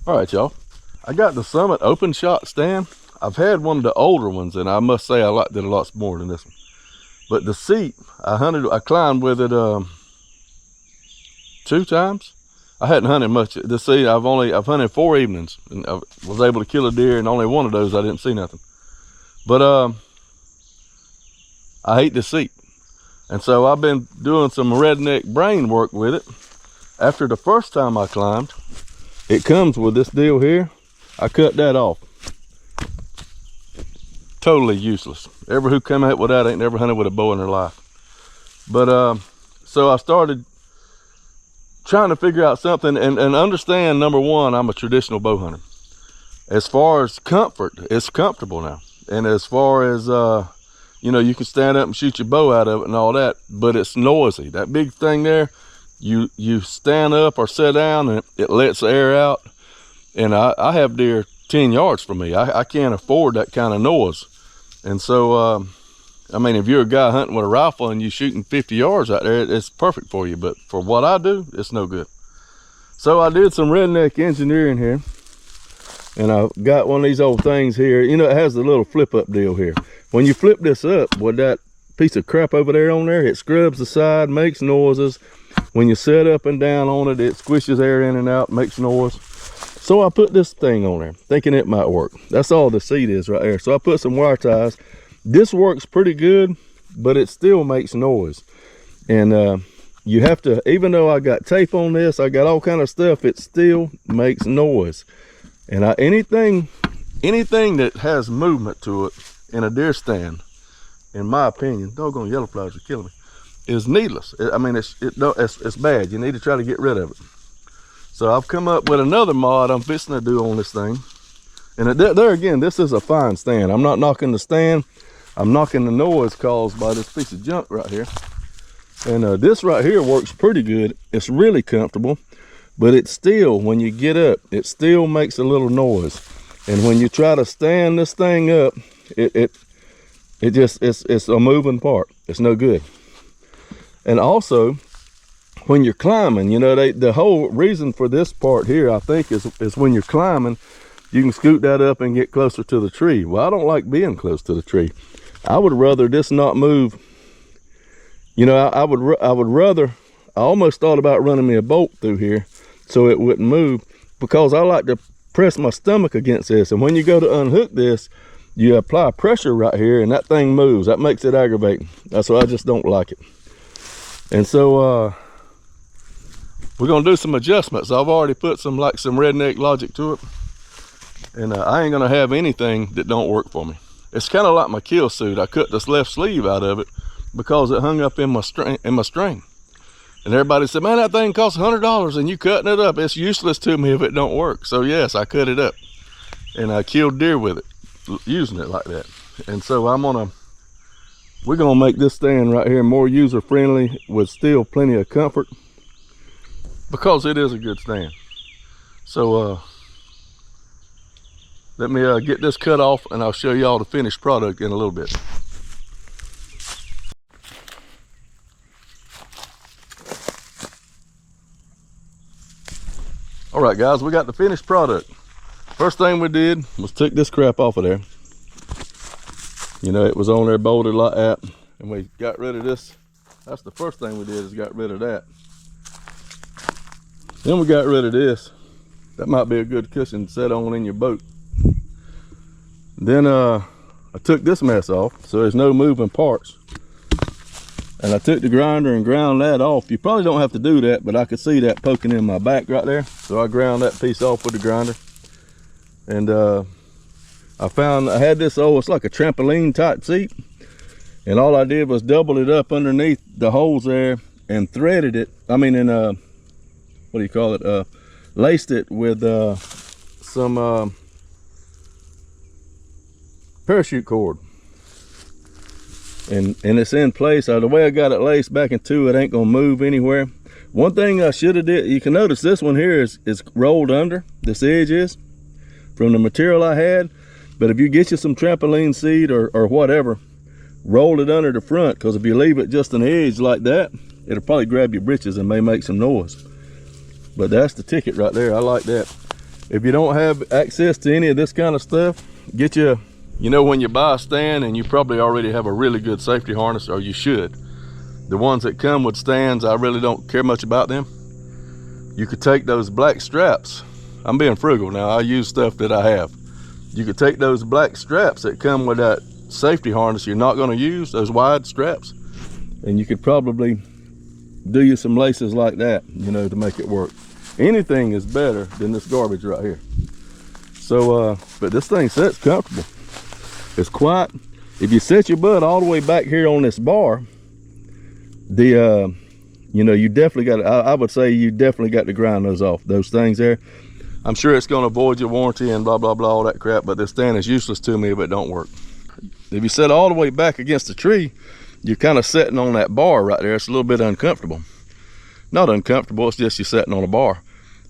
All right, y'all. I got the Summit open shot stand. I've had one of the older ones, and I must say I liked it a lot more than this one. But the seat, I climbed with it 2 times. I hadn't hunted much. This seat, I've hunted 4 evenings, and I was able to kill a deer, and only one of those I didn't see nothing. But I hate the seat, and so I've been doing some redneck brain work with it. After the first time I climbed, it comes with this deal here. I cut that off. Totally useless. Ever who come out with that ain't never hunted with a bow in their life. But so I started trying to figure out something and understand, number one, I'm a traditional bow hunter. As far as comfort, it's comfortable now. And as far as you know, you can stand up and shoot your bow out of it and all that, but it's noisy. That big thing there, you stand up or sit down and it lets the air out. And I have deer 10 yards from me. I can't afford that kind of noise. And so, I mean, if you're a guy hunting with a rifle and you're shooting 50 yards out there, it's perfect for you. But for what I do, it's no good. So I did some redneck engineering here. And I got one of these old things here. You know, it has the little flip up deal here. When you flip this up with that piece of crap over there on there, it scrubs the side, makes noises. When you sit up and down on it, it squishes air in and out, makes noise. So I put this thing on there, thinking it might work. That's all the seat is right there. So I put some wire ties. This works pretty good, but it still makes noise. And you have to, even though I got tape on this, I got all kind of stuff, it still makes noise. And anything that has movement to it in a deer stand, in my opinion, doggone yellow flies are killing me, is needless. I mean, it's bad. You need to try to get rid of it. So I've come up with another mod I'm fixing to do on this thing. And there again, this is a fine stand. I'm not knocking the stand. I'm knocking the noise caused by this piece of junk right here. And this right here works pretty good. It's really comfortable, but it still, when you get up, it still makes a little noise. And when you try to stand this thing up, it's a moving part. It's no good. And also, when you're climbing, you know, the whole reason for this part here, I think, is when you're climbing, you can scoot that up and get closer to the tree. Well, I don't like being close to the tree. I would rather this not move. You know, I would rather, I almost thought about running me a bolt through here so it wouldn't move, because I like to press my stomach against this. And when you go to unhook this, you apply pressure right here and that thing moves. That makes it aggravating. That's why I just don't like it. And so, we're gonna do some adjustments. I've already put some redneck logic to it, and I ain't gonna have anything that don't work for me. It's kind of like my kill suit. I cut this left sleeve out of it because it hung up in my string. And everybody said, "Man, that thing costs $100, and you cutting it up. It's useless to me if it don't work." So yes, I cut it up, and I killed deer with it, using it like that. And so we're gonna make this stand right here more user friendly with still plenty of comfort, because it is a good stand. So let me get this cut off, and I'll show y'all the finished product in a little bit. All right, guys, we got the finished product. First thing we did was took this crap off of there. You know, it was on there bolted like that, and we got rid of this. That's the first thing we did, is got rid of that. Then we got rid of this. That might be a good cushion to set on in your boat. Then I took this mess off, so there's no moving parts. And I took the grinder and ground that off. You probably don't have to do that, but I could see that poking in my back right there. So I ground that piece off with the grinder. And I found I had this, it's like a trampoline type seat. And all I did was double it up underneath the holes there and threaded it. I mean, in what do you call it? Laced it with some parachute cord. And it's in place. The way I got it laced back into it ain't gonna move anywhere. One thing I should have did, you can notice this one here is rolled under, this edge is, from the material I had. But if you get you some trampoline seat or whatever, roll it under the front, because if you leave it just an edge like that, it'll probably grab your britches and may make some noise. But that's the ticket right there. I like that. If you don't have access to any of this kind of stuff, get you, you know, when you buy a stand, and you probably already have a really good safety harness, or you should. The ones that come with stands, I really don't care much about them. You could take those black straps. I'm being frugal now, I use stuff that I have. You could take those black straps that come with that safety harness you're not going to use, those wide straps, and you could probably do you some laces like that, you know, to make it work. Anything is better than this garbage right here. So but this thing sits comfortable, it's quiet. If you set your butt all the way back here on this bar, the you know, you definitely got, I would say you definitely got to grind those off, those things there. I'm sure it's going to void your warranty and blah blah blah, all that crap, but this stand is useless to me if it don't work. If you set all the way back against the tree, you're kind of sitting on that bar right there. It's a little bit uncomfortable. Not uncomfortable, it's just you're sitting on a bar.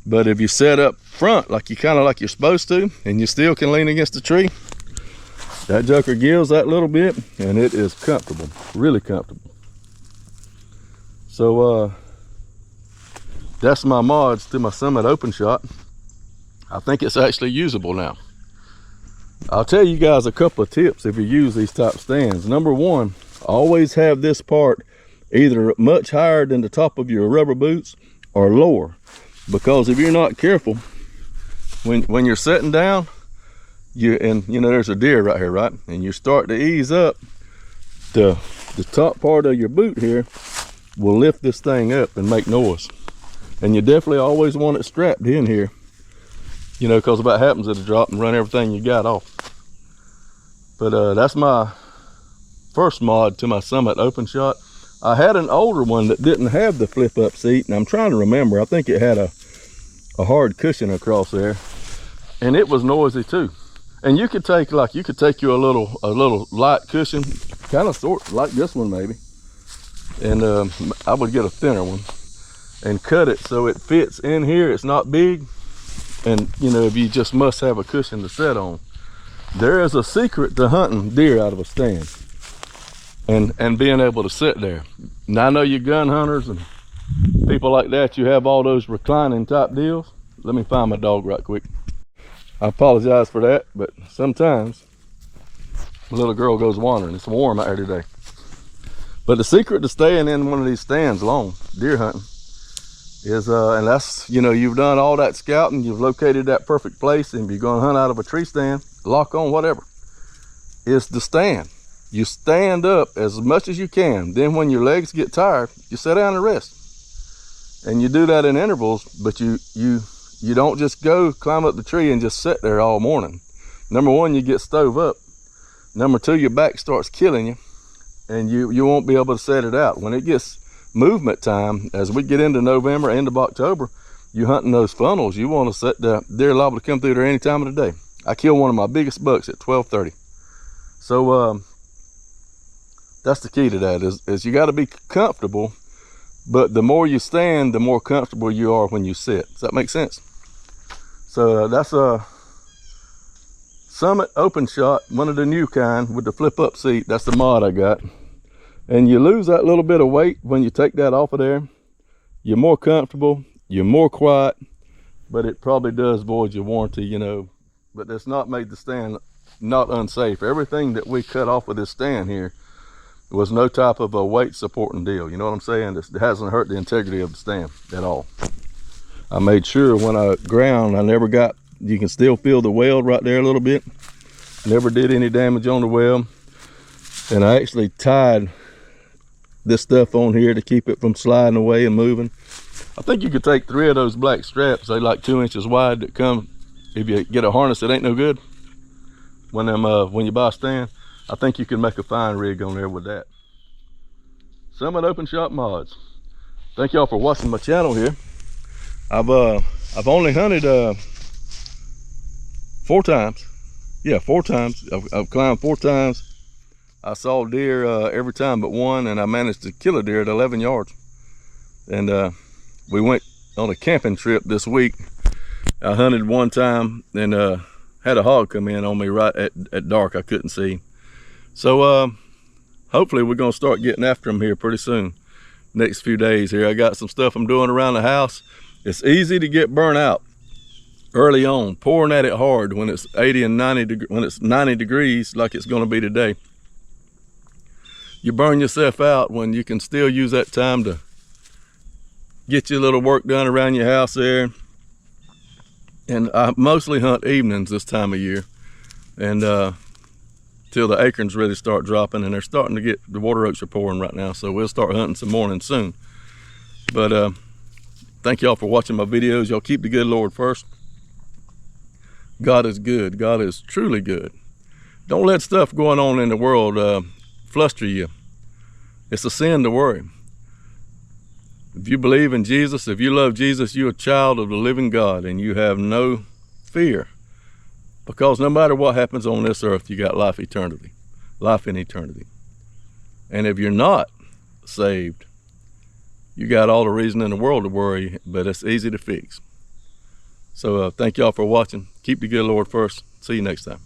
But if you set up front like you kind of like you're supposed to, and you still can lean against the tree, that joker gives that little bit, and it is comfortable, really comfortable. So that's my mods to my Summit Open Shot. I think it's actually usable now. I'll tell you guys a couple of tips if you use these type stands. Number one, always have this part either much higher than the top of your rubber boots or lower, because if you're not careful, when you're sitting down, and you know there's a deer right here, right, and you start to ease up, the top part of your boot here will lift this thing up and make noise. And you definitely always want it strapped in here, you know, because if that happens, it'll drop and run everything you got off. But that's my first mod to my Summit Open Shot. I had an older one that didn't have the flip up seat, and I'm trying to remember, I think it had a hard cushion across there, and it was noisy too. And you could take, like, you could take you a little light cushion, kind of sort like this one maybe, and I would get a thinner one and cut it so it fits in here. It's not big, and you know, if you just must have a cushion to sit on. There is a secret to hunting deer out of a stand and being able to sit there. Now I know you gun hunters and people like that, you have all those reclining type deals. Let me find my dog right quick. I apologize for that, but sometimes a little girl goes wandering. It's warm out here today. But the secret to staying in one of these stands long, deer hunting, is, and that's, you know, you've done all that scouting, you've located that perfect place, and you're gonna hunt out of a tree stand, lock on, whatever, is the stand. You stand up as much as you can. Then when your legs get tired, you sit down and rest. And you do that in intervals, but you don't just go climb up the tree and just sit there all morning. Number one, you get stove up. Number two, your back starts killing you, and you won't be able to set it out. When it gets movement time, as we get into November, end of October, you hunting those funnels, you want to set the deer liable to come through there any time of the day. I killed one of my biggest bucks at 12:30. So that's the key to that, is you got to be comfortable, but the more you stand, the more comfortable you are when you sit. Does that make sense? So that's a Summit Open Shot, one of the new kind with the flip up seat. That's the mod I got. And you lose that little bit of weight when you take that off of there. You're more comfortable, you're more quiet, but it probably does void your warranty, you know. But that's not made the stand not unsafe. Everything that we cut off of this stand here was no type of a weight supporting deal. You know what I'm saying? It hasn't hurt the integrity of the stand at all. I made sure when I ground, I never got, you can still feel the weld right there a little bit. Never did any damage on the weld. And I actually tied this stuff on here to keep it from sliding away and moving. I think you could take 3 of those black straps, they like 2 inches wide, that come, if you get a harness that ain't no good, when you buy a stand, I think you can make a fine rig on there with that. Summit Open Shot mods. Thank y'all for watching my channel here. I've only hunted 4 times. Yeah, 4 times. I've climbed 4 times. I saw deer every time but one, and I managed to kill a deer at 11 yards. And we went on a camping trip this week. I hunted one time and had a hog come in on me right at dark. I couldn't see. So hopefully we're gonna start getting after them here pretty soon. Next few days here. I got some stuff I'm doing around the house. It's easy to get burnt out early on, pouring at it hard when it's 80 and 90, when it's 90 degrees like it's going to be today. You burn yourself out when you can still use that time to get your little work done around your house there. And I mostly hunt evenings this time of year, and till the acorns really start dropping, and they're starting to get, the water oaks are pouring right now, so we'll start hunting some mornings soon. But thank y'all for watching my videos. Y'all keep the good Lord first. God is good. God is truly good. Don't let stuff going on in the world fluster you. It's a sin to worry. If you believe in Jesus, if you love Jesus, you're a child of the living God, and you have no fear. Because no matter what happens on this earth, you got life in eternity. And if you're not saved, you got all the reason in the world to worry, but it's easy to fix. So thank y'all for watching. Keep the good Lord first. See you next time.